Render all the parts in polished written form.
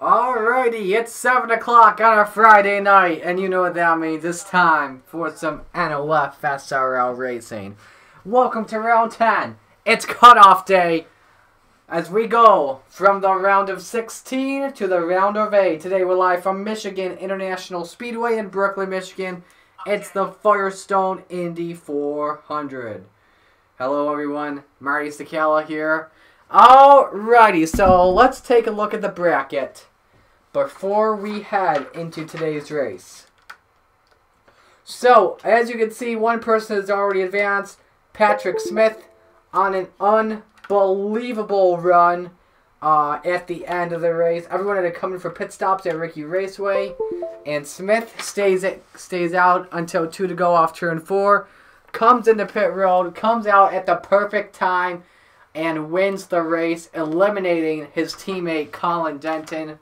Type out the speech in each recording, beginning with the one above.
Alrighty, it's 7 o'clock on a Friday night, and you know what that means. It's time for some NOFSRL racing. Welcome to round 10. It's cutoff day as we go from the round of 16 to the round of 8. Today we're live from Michigan International Speedway in Brooklyn, Michigan. It's the Firestone Indy 400. Hello everyone, Marty Sakala here. Alrighty, so let's take a look at the bracket before we head into today's race. So, as you can see, one person has already advanced, Patrick Smith, on an unbelievable run at the end of the race. Everyone had to come in for pit stops at Ricky Raceway, and Smith stays out until 2 to go off turn 4, comes into pit road, comes out at the perfect time, and wins the race, eliminating his teammate Colin Denton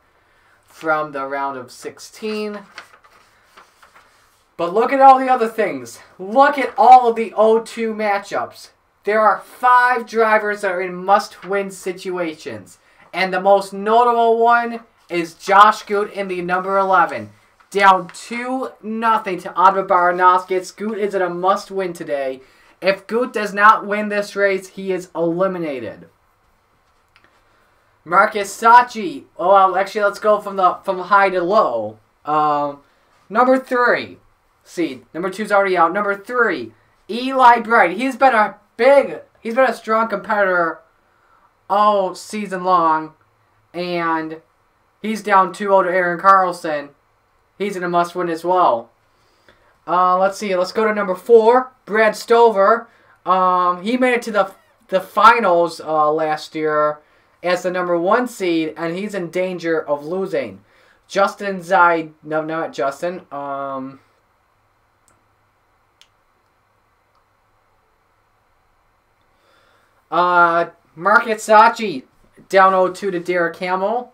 from the round of 16. But look at all the other things. Look at all of the 0-2 matchups. There are 5 drivers that are in must-win situations. And the most notable one is Josh Goutte in the number 11. Down 2-0 to Adva Baranowskis. Goutte is in a must-win today. If Goutte does not win this race, he is eliminated. Marcus Sacchi. Oh, well, actually, let's go from high to low. Number 3 seed. Number 2's already out. Number 3, Eli Bright. He's been a strong competitor all season long, and he's down 2-0 to Aaron Carlson. He's in a must-win as well. Let's see. Let's go to number 4, Brad Stover. He made it to the finals last year as the number 1 seed, and he's in danger of losing. Justin Zaid. No, not Justin. Marcus Sacchi down 0-2 to Derek Hamill.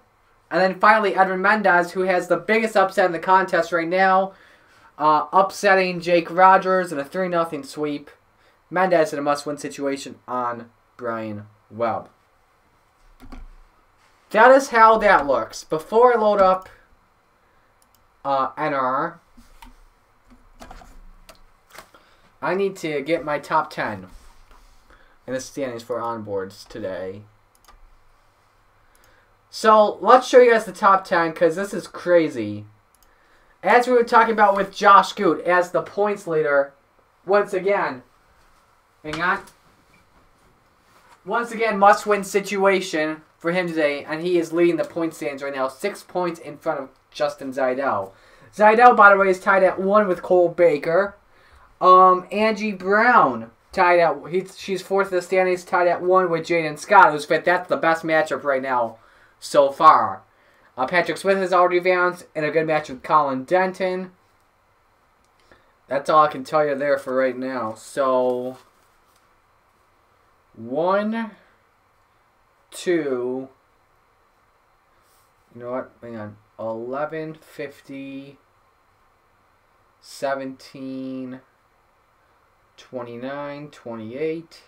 And then finally, Edwin Mendez, who has the biggest upset in the contest right now, upsetting Jake Rogers in a 3-0 sweep. Mendez in a must-win situation on Brian Webb. That is how that looks. Before I load up NR, I need to get my top 10 in the standings for onboards today. So, let's show you guys the top 10, because this is crazy. As we were talking about with Josh Goutte as the points leader, once again, hang on. Once again, must-win situation for him today, and he is leading the point standings right now, 6 points in front of Justin Zaidel. Zaidel, by the way, is tied at 1 with Cole Baker. Angie Brown tied at she's 4th in the standings, tied at 1 with Jaden Scott, who's 5th. That's the best matchup right now so far. Patrick Smith has already advanced in a good match with Colin Denton. That's all I can tell you there for right now. So 1, 2, you know what? Hang on. 11, 50, 17, 29, 28,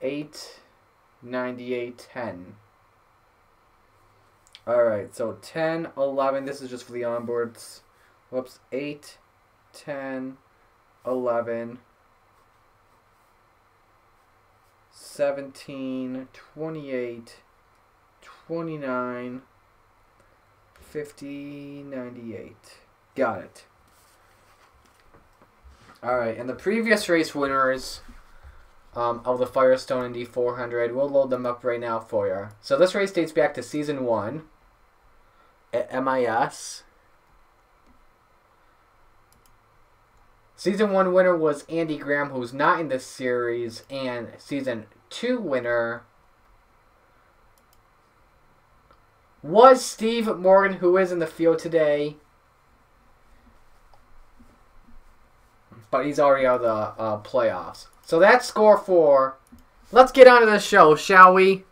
8, 98, 10. Alright, so 10, 11. This is just for the onboards. Whoops. 8, 10, 11, 17, 28, 29, 50, 98. Got it. Alright, and the previous race winners of the Firestone Indy 400, we'll load them up right now for you. So this race dates back to Season 1 at MIS. Season 1 winner was Andy Graham, who's not in this series, and Season 2 winner was Steve Morgan, who is in the field today, but he's already out of the playoffs. So that's score 4. Let's get on to the show, shall we?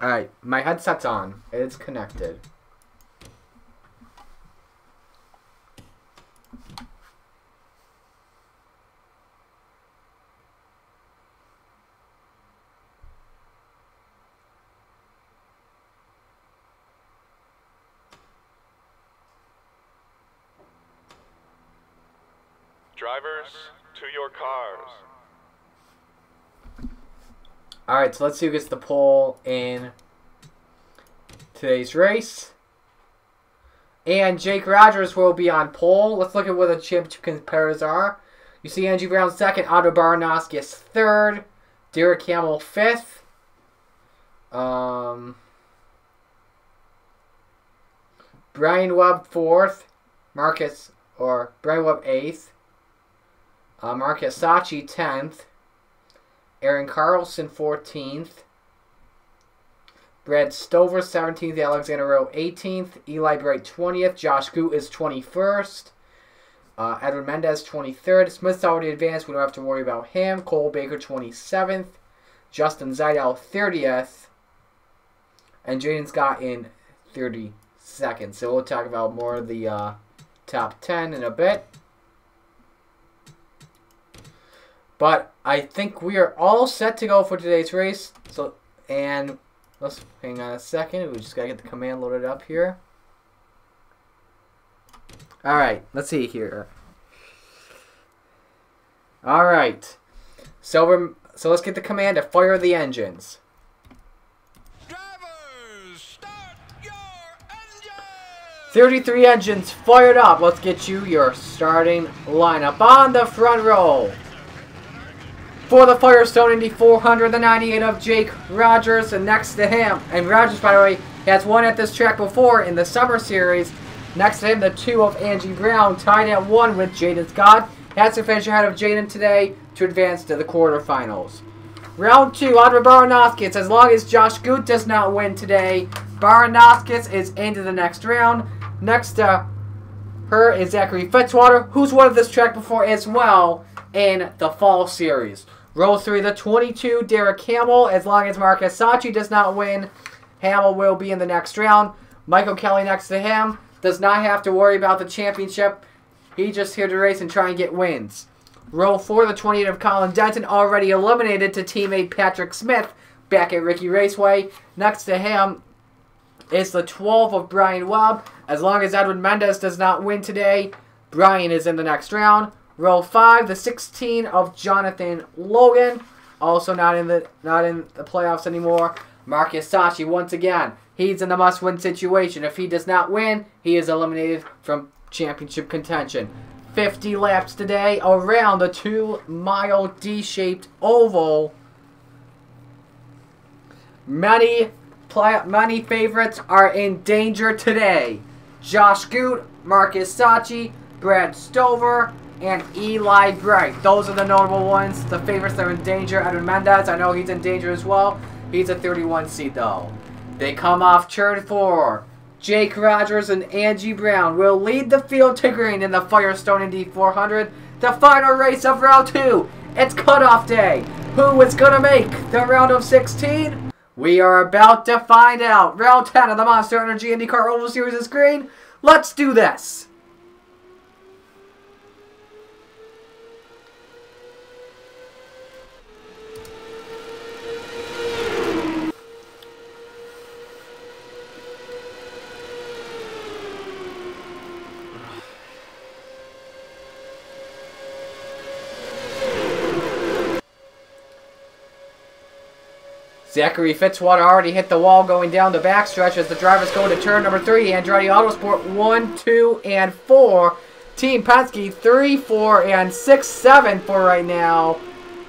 Alright, my headset's on. It's connected. Drivers, to your cars. Alright, so let's see who gets the pole in today's race. And Jake Rogers will be on pole. Let's look at what the championship competitors are. You see Angie Brown second, Otto Baranowskis third, Derek Hamill fifth. Brian Webb fourth, Brian Webb eighth. Marcus Sachi 10th, Aaron Carlson 14th, Brad Stover 17th, Alexander Rowe 18th, Eli Bright 20th, Josh Goutte is 21st, Edwin Mendez 23rd, Smith's already advanced, we don't have to worry about him, Cole Baker 27th, Justin Zidell 30th, and Jaden Scott in 32nd. So we'll talk about more of the top 10 in a bit. But I think we are all set to go for today's race. So, and let's hang on a second. We just gotta get the command loaded up here. All right, let's see here. All right, so let's get the command to fire the engines. Drivers, start your engines! 33 engines fired up. Let's get you your starting lineup on the front row. For the Firestone Indy 400, the 98 of Jake Rogers, and next to him, and Rogers, by the way, has won at this track before in the Summer Series. Next to him, the 2 of Angie Brown, tied at 1 with Jaden Scott. Has to finish ahead of Jaden today to advance to the quarterfinals. Round 2, Otto Baranowskis. As long as Josh Goutte does not win today, Baranowskis is into the next round. Next to her is Zachary Fitzwater, who's won at this track before as well in the Fall Series. Row 3, the 22, Derek Hamill. As long as Marcus Sachi does not win, Hamill will be in the next round. Michael Kelly next to him does not have to worry about the championship. He's just here to race and try and get wins. Row 4, the 28 of Colin Denton, already eliminated to teammate Patrick Smith back at Ricky Raceway. Next to him is the 12 of Brian Webb. As long as Edwin Mendez does not win today, Brian is in the next round. Row 5, the 16 of Jonathan Logan, also not in the playoffs anymore. Marcus Sachi, once again, he's in the must-win situation. If he does not win, he is eliminated from championship contention. 50 laps today around the 2-mile D-shaped oval. Many favorites are in danger today. Josh Goutte, Marcus Sachi, Brad Stover, and Eli Bright. Those are the notable ones. The favorites that are in danger. Edwin Mendez, I know he's in danger as well. He's a 31 seed though. They come off turn 4. Jake Rogers and Angie Brown will lead the field to green in the Firestone Indy 400. The final race of round 2. It's cutoff day. Who is going to make the round of 16? We are about to find out. Round 10 of the Monster Energy IndyCar Oval Series is green. Let's do this. Zachary Fitzwater already hit the wall going down the backstretch as the drivers go into turn number 3. Andretti Autosport 1, 2, and 4. Team Penske 3, 4, and 6, 7 for right now.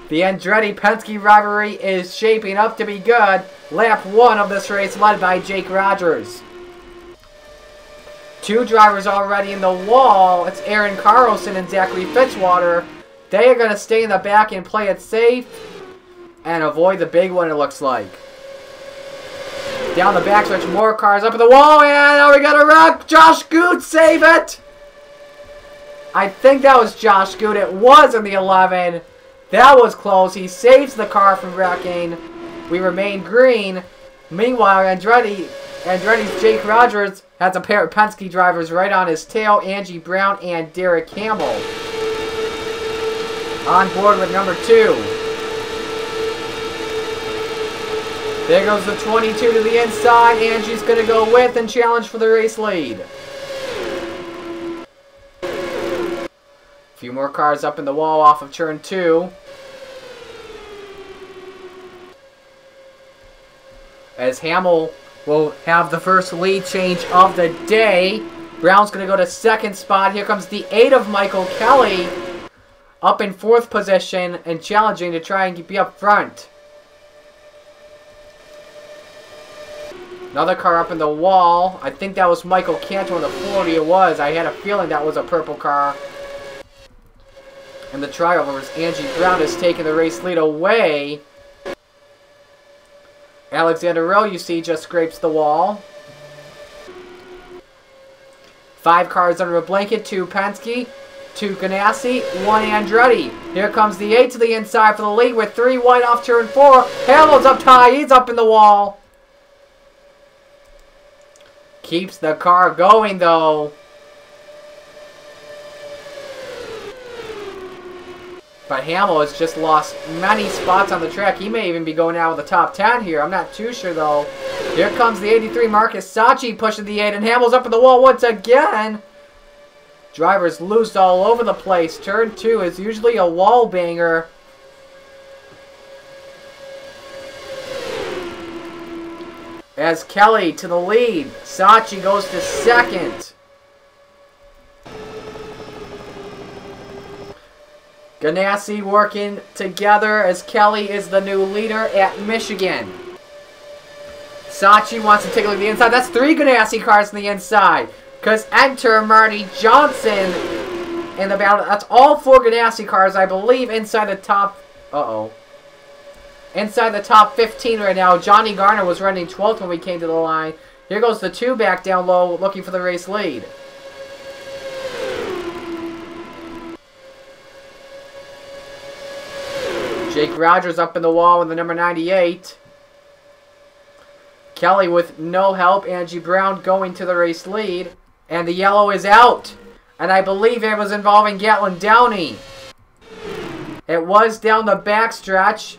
The Andretti-Penske rivalry is shaping up to be good. Lap 1 of this race led by Jake Rogers. 2 drivers already in the wall. It's Aaron Carlson and Zachary Fitzwater. They are going to stay in the back and play it safe and avoid the big one, it looks like. Down the backstretch, more cars up at the wall, and now we got a wreck. Josh Goutte, save it! I think that was Josh Goutte. It was in the 11. That was close. He saves the car from wrecking. We remain green. Meanwhile, Andretti's Jake Rogers has a pair of Penske drivers right on his tail, Angie Brown and Derek Hamill. On board with number 2. There goes the 22 to the inside. Angie's going to go with and challenge for the race lead. A few more cars up in the wall off of turn 2. As Hamill will have the first lead change of the day. Brown's going to go to second spot. Here comes the 8 of Michael Kelly. Up in 4th position and challenging to try and be up front. Another car up in the wall. I think that was Michael Cantor in the 40. It was. I had a feeling that was a purple car. And the triovers, Angie Brown is taking the race lead away. Alexander Rowe, you see, just scrapes the wall. 5 cars under a blanket. 2 Penske, 2 Ganassi, 1 Andretti. Here comes the 8 to the inside for the lead with 3 wide off turn 4. Hamill's up high. He's up in the wall. Keeps the car going, though. But Hamill has just lost many spots on the track. He may even be going out with the top 10 here. I'm not too sure, though. Here comes the 83, Marcus Sachi pushing the 8, and Hamill's up in the wall once again. Drivers loose all over the place. Turn 2 is usually a wall banger. As Kelly to the lead. Sachi goes to second. Ganassi working together as Kelly is the new leader at Michigan. Sachi wants to take a look at the inside. That's 3 Ganassi cars on the inside. Because enter Marty Johnson in the battle. That's all 4 Ganassi cars, I believe, inside the top... Inside the top 15 right now. Johnny Garner was running 12th when we came to the line. Here goes the 2 back down low looking for the race lead. Jake Rogers up in the wall with the number 98. Kelly with no help. Angie Brown going to the race lead. And the yellow is out. And I believe it was involving Gatlin Downey. It was down the backstretch.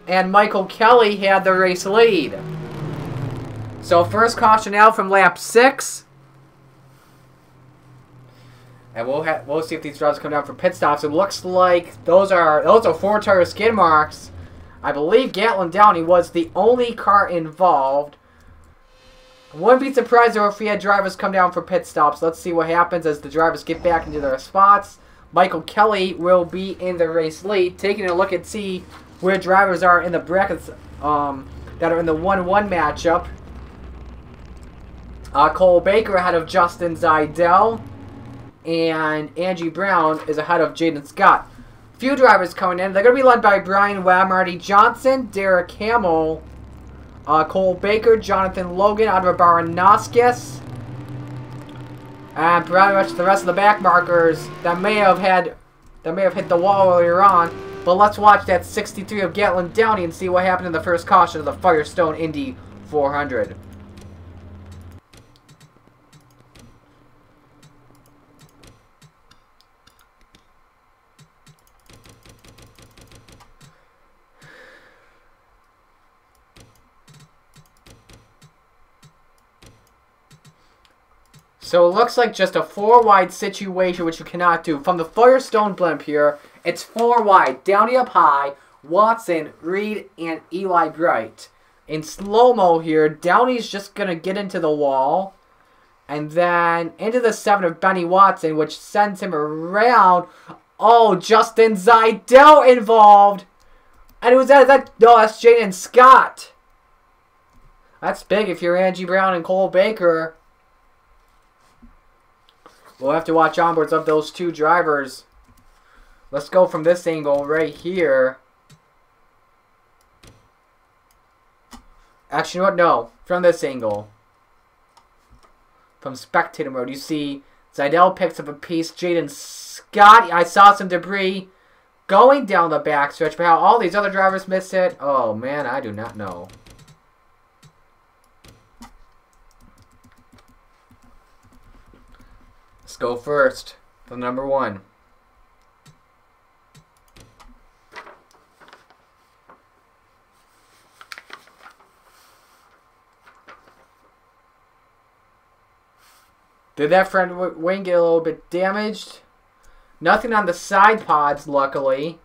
And Michael Kelly had the race lead. So first caution out from lap 6. And we'll see if these drivers come down for pit stops. It looks like those are 4 tire skid marks. I believe Gatlin Downey was the only car involved. I wouldn't be surprised if we had drivers come down for pit stops. Let's see what happens as the drivers get back into their spots. Michael Kelly will be in the race lead, taking a look and see where drivers are in the brackets that are in the 1-1 matchup. Cole Baker ahead of Justin Zeidel. And Angie Brown is ahead of Jaden Scott. Few drivers coming in. They're going to be led by Brian Webb, Marty Johnson, Derek Hamill, Cole Baker, Jonathan Logan, Adra Baranoskis, and pretty much the rest of the back markers that may have hit the wall earlier on. But let's watch that 63 of Gatlin Downey and see what happened in the first caution of the Firestone Indy 400. So it looks like just a 4-wide situation, which you cannot do. From the Firestone blimp here, it's 4 wide. Downey up high, Watson, Reed, and Eli Bright. In slow-mo here, Downey's just going to get into the wall. And then into the 7 of Benny Watson, which sends him around. Oh, Justin Zeidel involved. And it was no, that's Jaden Scott. That's big if you're Angie Brown and Cole Baker. We'll have to watch onboards of those 2 drivers. Let's go from this angle right here. Actually, you know what? No. From this angle. From spectator mode. You see Zeidel picks up a piece. Jaden Scott. I saw some debris going down the backstretch. But how all these other drivers missed it. Oh, man. I do not know. go first. The number 1. Did that front wing get a little bit damaged? Nothing on the side pods, luckily.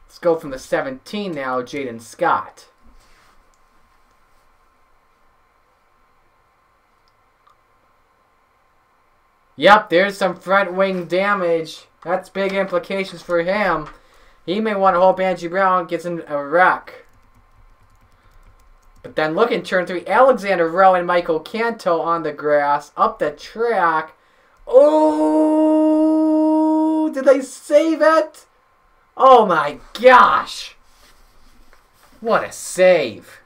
Let's go from the 17 now, Jaden Scott. Yep, there's some front wing damage. That's big implications for him. He may want to hope Angie Brown gets in a wreck. But then look in turn 3, Alexander Rowe and Michael Canto on the grass, up the track. Oh, did they save it? Oh my gosh. What a save.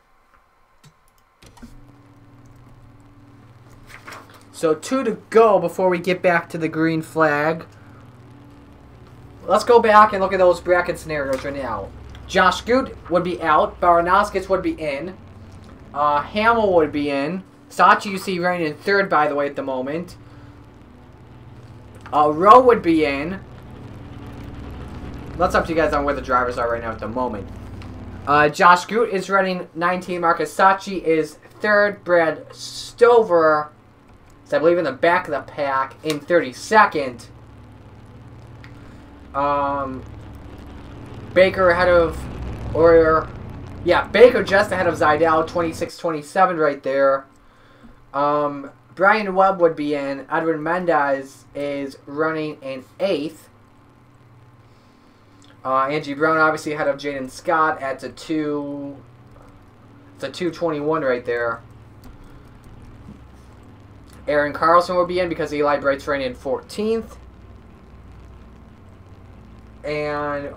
So 2 to go before we get back to the green flag. Let's go back and look at those bracket scenarios right now. Josh Goutte would be out. Baranowskis would be in. Hamill would be in. Sachi, you see, running in 3rd, by the way, at the moment. Rowe would be in. That's up to you guys on where the drivers are right now at the moment. Josh Goutte is running 19. Marcus Sachi is 3rd. Brad Stover is, I believe, in the back of the pack in 32nd. Baker ahead of... Yeah, Baker just ahead of Zidell, 26-27 right there. Brian Webb would be in. Edwin Mendez is running in 8th. Angie Brown obviously ahead of Jaden Scott at the 2:21 right there. Aaron Carlson would be in because Eli Bright's running in 14th. And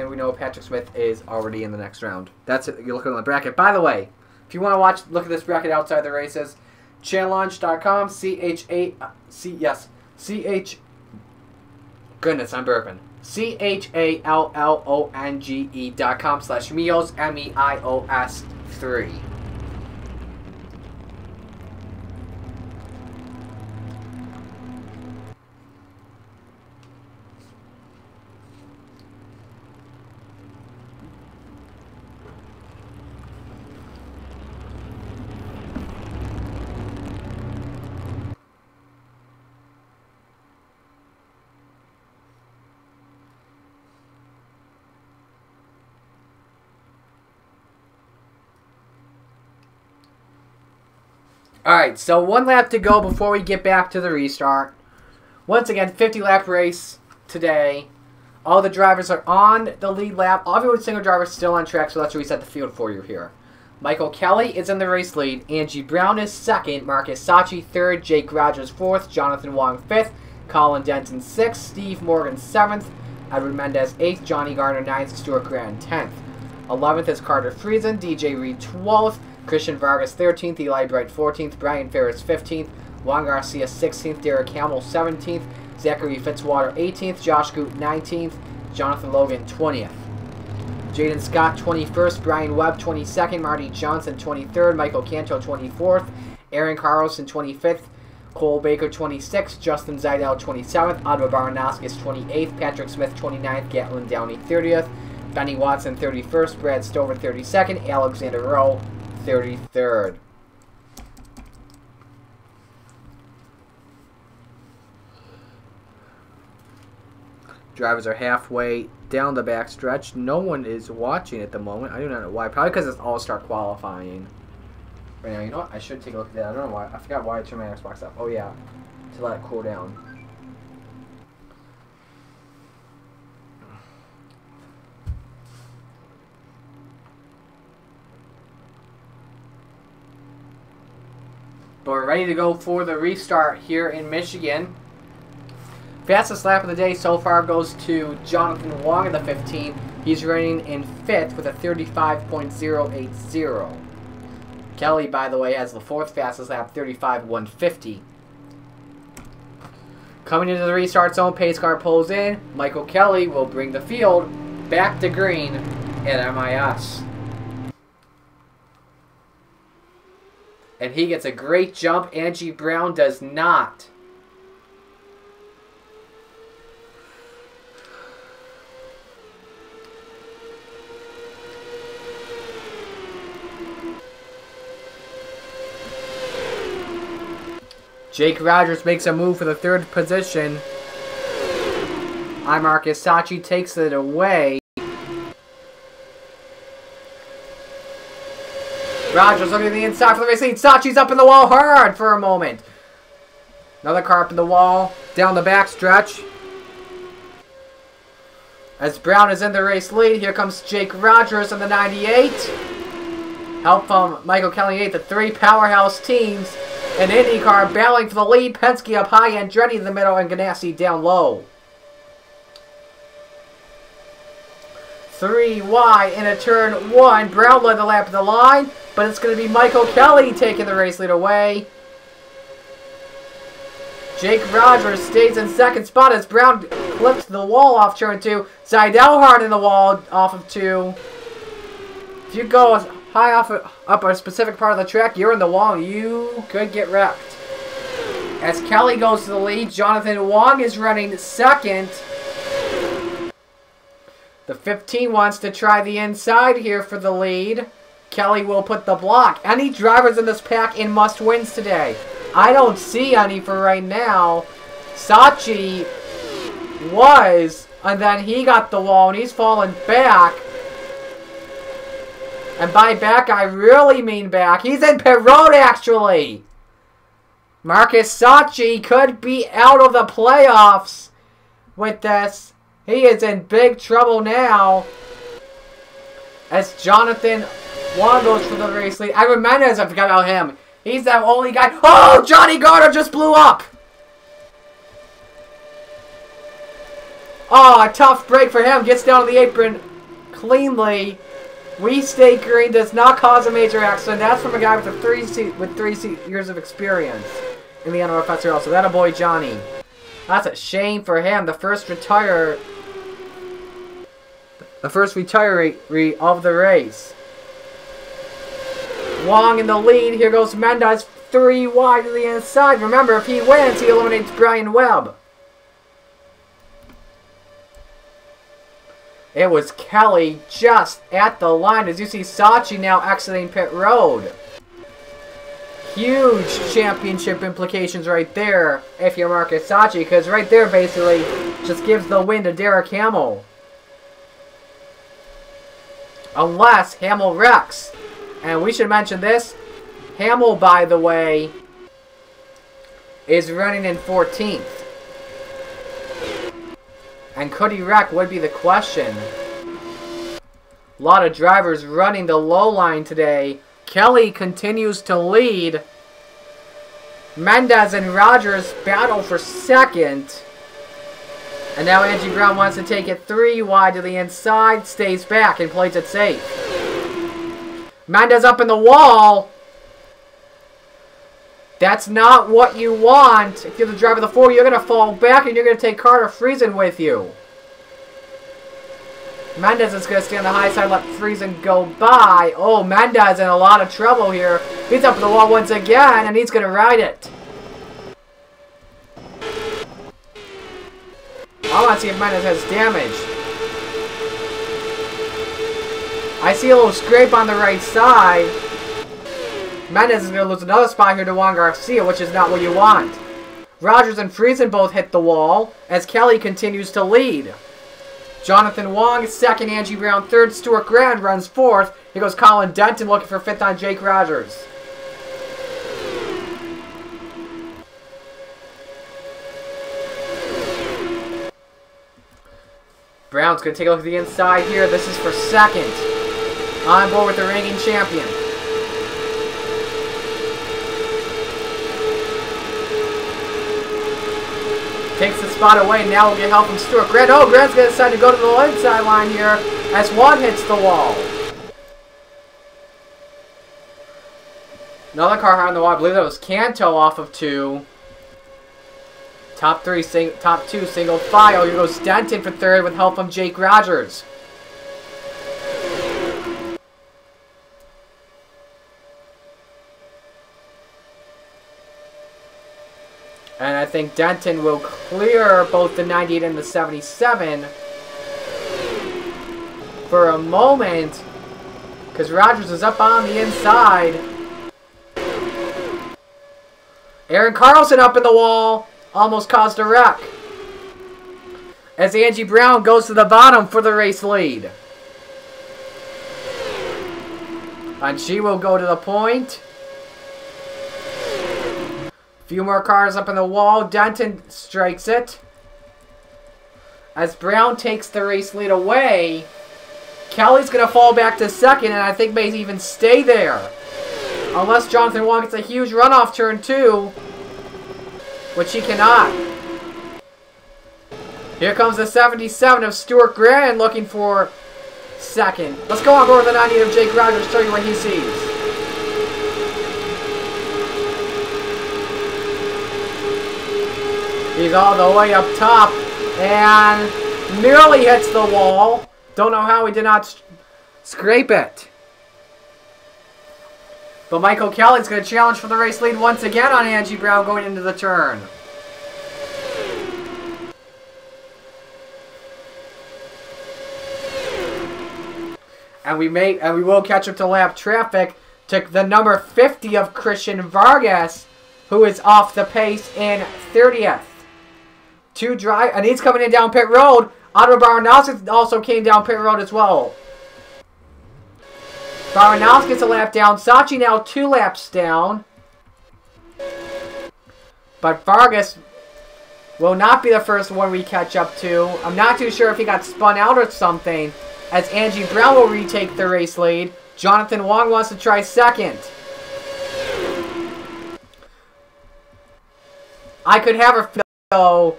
we know Patrick Smith is already in the next round. That's it. You're looking on the bracket. By the way, if you want to look at this bracket outside the races, challenge.com, goodness, I'm burping. challonge.com/Meos, MEIOS 3. Alright, so 1 lap to go before we get back to the restart. Once again, 50-lap race today. All the drivers are on the lead lap. Every single driver is still on track, so let's reset the field for you here. Michael Kelly is in the race lead. Angie Brown is 2nd. Marcus Sachi 3rd. Jake Rogers 4th. Jonathan Wong 5th. Colin Denton 6th. Steve Morgan 7th. Edward Mendez 8th. Johnny Garner 9th. Stuart Grant 10th. 11th is Carter Friesen. DJ Reed 12th. Christian Vargas 13th, Eli Bright 14th, Brian Ferris 15th, Juan Garcia 16th, Derek Hamill 17th, Zachary Fitzwater 18th, Josh Goutte 19th, Jonathan Logan 20th. Jaden Scott 21st, Brian Webb 22nd, Marty Johnson 23rd, Michael Canto 24th, Aaron Carlson 25th, Cole Baker 26th, Justin Zidell 27th, Adva Baranowskis 28th, Patrick Smith 29th, Gatlin Downey 30th, Benny Watson 31st, Brad Stover 32nd, Alexander Rowe 33rd. Drivers are halfway down the backstretch. No one is watching at the moment. I do not know why. Probably because it's all-star qualifying. Right now, you know what? I should take a look at that. I don't know why. I forgot why I turned my Xbox up. Oh, yeah. To let it cool down. But we're ready to go for the restart here in Michigan. Fastest lap of the day so far goes to Jonathan Wong at the 15. He's running in 5th with a 35.080. Kelly, by the way, has the 4th fastest lap, 35.150. Coming into the restart zone, pace car pulls in. Michael Kelly will bring the field back to green at MIS. And he gets a great jump. Angie Brown does not. Jake Rogers makes a move for the third position. Marcus Sachi takes it away. Rogers looking at the inside for the race lead. Sachi's up in the wall hard for a moment. Another car up in the wall. Down the back stretch. As Brown is in the race lead, here comes Jake Rogers in the 98. Help from Michael Kelly 8, the three powerhouse teams. An IndyCar battling for the lead. Penske up high, Andretti in the middle, and Ganassi down low. 3 wide in a turn 1. Brown led the lap of the line, but it's going to be Michael Kelly taking the race lead away. Jake Rogers stays in second spot as Brown clips the wall off turn 2. Seidel hard in the wall off of 2. If you go high up a specific part of the track, you're in the wall, you could get wrecked. As Kelly goes to the lead, Jonathan Wong is running second. The 15 wants to try the inside here for the lead. Kelly will put the block. Any drivers in this pack in must-wins today? I don't see any for right now. Sachi was, and then he got the wall, and he's fallen back. And by back, I really mean back. He's in pit road, actually. Marcus Sachi could be out of the playoffs with this. He is in big trouble now. As Jonathan Wong goes for the race lead. Edwin Mendez, I forgot about him. He's the only guy. Oh, Johnny Garner just blew up. Oh, a tough break for him. Gets down on the apron cleanly. We Stay Green does not cause a major accident. That's from a guy with 3 years of experience in the NOFSRL. So that a boy Johnny. That's a shame for him. The first retiree of the race. Wong in the lead. Here goes Mendez 3 wide to the inside. Remember, if he wins, he eliminates Brian Webb. It was Kelly just at the line as you see Sachi now exiting pit road. Huge championship implications right there if you're Marcus Sachi, because right there basically just gives the win to Derek Hamill. Unless Hamill wrecks. And we should mention this. Hamill, by the way, is running in 14th. And could he wreck would be the question. A lot of drivers running the low line today. Kelly continues to lead. Mendez and Rogers battle for second. And now Angie Brown wants to take it 3 wide to the inside. Stays back and plays it safe. Mendez up in the wall. That's not what you want. If you're the driver of the 4, you're going to fall back and you're going to take Carter Friesen with you. Mendez is going to stay on the high side, let Friesen go by. Oh, Mendez in a lot of trouble here. He's up in the wall once again, and he's going to ride it. I want to see if Mendez has damage. I see a little scrape on the right side. Mendez is going to lose another spot here to Juan Garcia, which is not what you want. Rogers and Friesen both hit the wall as Kelly continues to lead. Jonathan Wong is second, Angie Brown third, Stuart Grand runs fourth. Here goes Colin Denton looking for fifth on Jake Rogers. Brown's going to take a look at the inside here. This is for second. On board with the reigning champion. Takes the spot away. Now we'll get help from Stuart Grant. Oh, Grant's going to decide to go to the inside line here as one hits the wall. Another car high on the wall. I believe that was Canto off of 2. Top 2 single file. Here goes Denton for third with help from Jake Rogers. And I think Denton will clear both the 98 and the 77 for a moment, because Rogers is up on the inside. Aaron Carlson up in the wall, almost caused a wreck, as Angie Brown goes to the bottom for the race lead. And she will go to the point. Few more cars up in the wall. Denton strikes it. As Brown takes the race lead away, Kelly's going to fall back to second, and I think may even stay there. Unless Jonathan Wong gets a huge run off turn 2, which he cannot. Here comes the 77 of Stuart Grand looking for second. Let's go on board the 98 of Jake Rogers, show you what he sees. He's all the way up top and nearly hits the wall. Don't know how he did not scrape it. But Michael Kelly's going to challenge for the race lead once again on Angie Brown going into the turn. And we will catch up to lap traffic to the number 50 of Christian Vargas, who is off the pace in 30th. And he's coming in down pit road. Otto Baranowski also came down pit road as well. Baranowski gets a lap down. Sachi now 2 laps down. But Vargas will not be the first one we catch up to. I'm not too sure if he got spun out or something, as Angie Brown will retake the race lead. Jonathan Wong wants to try second. I could have a feel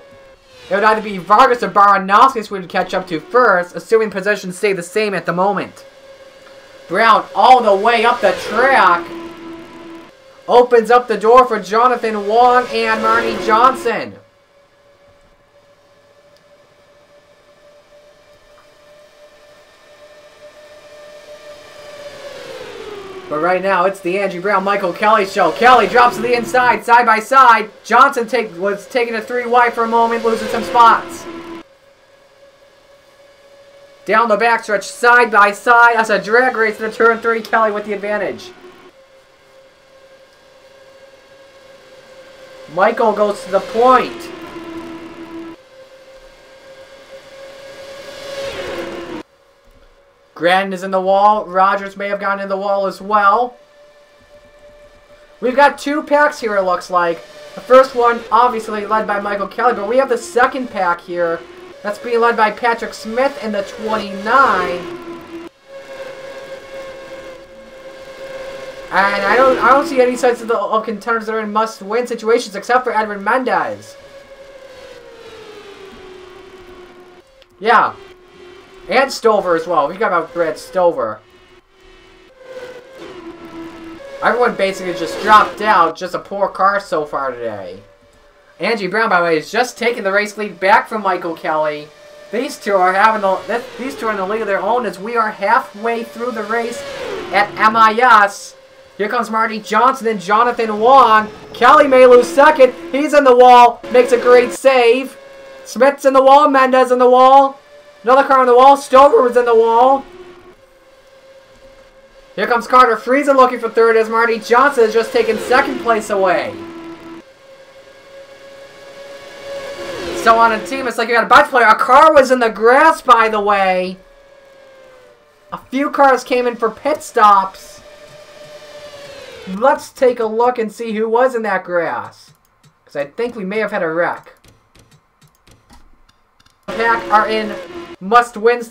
it would either be Vargas or Baranowski who would catch up to first, assuming positions stay the same at the moment. Brown all the way up the track. Opens up the door for Jonathan Wong and Marnie Johnson. But right now, it's the Angie Brown, Michael Kelly show. Kelly drops to the inside, side by side. Johnson was taking a 3 wide for a moment, losing some spots. Down the backstretch, side by side. That's a drag race into turn 3. Kelly with the advantage. Michael goes to the point. Granton is in the wall. Rogers may have gone in the wall as well. We've got 2 packs here, it looks like. The first one, obviously, led by Michael Kelly, but we have the second pack here. That's being led by Patrick Smith in the 29. And I don't see any signs of contenders that are in must-win situations except for Edwin Mendez. Yeah. And Stover as well. We forgot about Brad Stover. Everyone basically just dropped out. Just a poor car so far today. Angie Brown, by the way, is just taking the race lead back from Michael Kelly. These two are in the league of their own as we are halfway through the race at MIS. Here comes Marty Johnson and Jonathan Wong. Kelly may lose second. He's in the wall. Makes a great save. Smith's in the wall. Mendez in the wall. Another car on the wall. Stover was in the wall. Here comes Carter Friesen looking for third as Marty Johnson has just taken second place away. So on a team, it's like you got a bunch player. A car was in the grass, by the way. A few cars came in for pit stops. Let's take a look and see who was in that grass, because I think we may have had a wreck. Pack are in must-wins